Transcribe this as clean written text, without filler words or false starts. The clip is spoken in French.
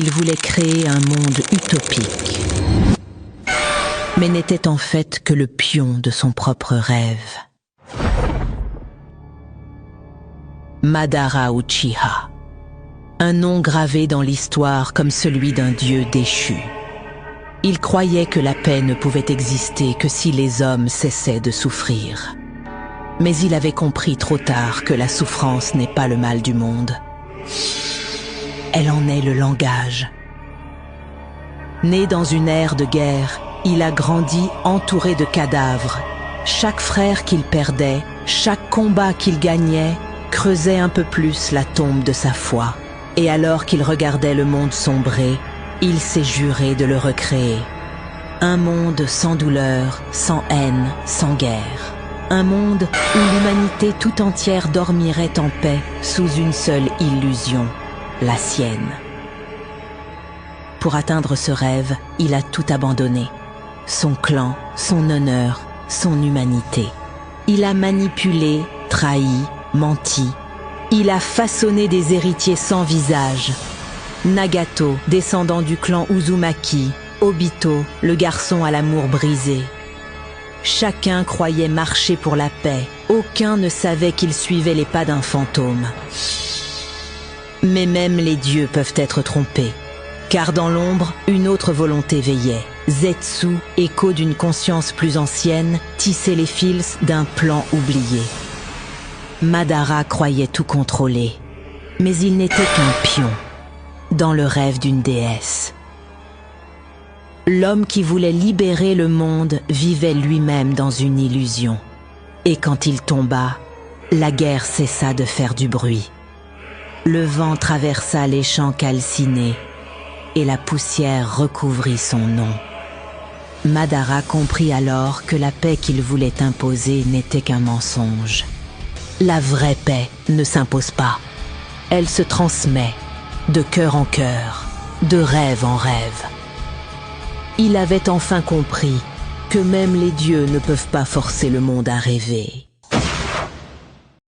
Il voulait créer un monde utopique, mais n'était en fait que le pion de son propre rêve. Madara Uchiha, un nom gravé dans l'histoire comme celui d'un dieu déchu. Il croyait que la paix ne pouvait exister que si les hommes cessaient de souffrir. Mais il avait compris trop tard que la souffrance n'est pas le mal du monde. Elle en est le langage. Né dans une ère de guerre, il a grandi entouré de cadavres. Chaque frère qu'il perdait, chaque combat qu'il gagnait, creusait un peu plus la tombe de sa foi. Et alors qu'il regardait le monde sombrer, il s'est juré de le recréer. Un monde sans douleur, sans haine, sans guerre. Un monde où l'humanité tout entière dormirait en paix sous une seule illusion, la sienne. Pour atteindre ce rêve, il a tout abandonné. Son clan, son honneur, son humanité. Il a manipulé, trahi, menti. Il a façonné des héritiers sans visage. Nagato, descendant du clan Uzumaki. Obito, le garçon à l'amour brisé. Chacun croyait marcher pour la paix. Aucun ne savait qu'il suivait les pas d'un fantôme. Mais même les dieux peuvent être trompés. Car dans l'ombre, une autre volonté veillait. Zetsu, écho d'une conscience plus ancienne, tissait les fils d'un plan oublié. Madara croyait tout contrôler. Mais il n'était qu'un pion, dans le rêve d'une déesse. L'homme qui voulait libérer le monde vivait lui-même dans une illusion. Et quand il tomba, la guerre cessa de faire du bruit. Le vent traversa les champs calcinés et la poussière recouvrit son nom. Madara comprit alors que la paix qu'il voulait imposer n'était qu'un mensonge. La vraie paix ne s'impose pas. Elle se transmet de cœur en cœur, de rêve en rêve. Il avait enfin compris que même les dieux ne peuvent pas forcer le monde à rêver.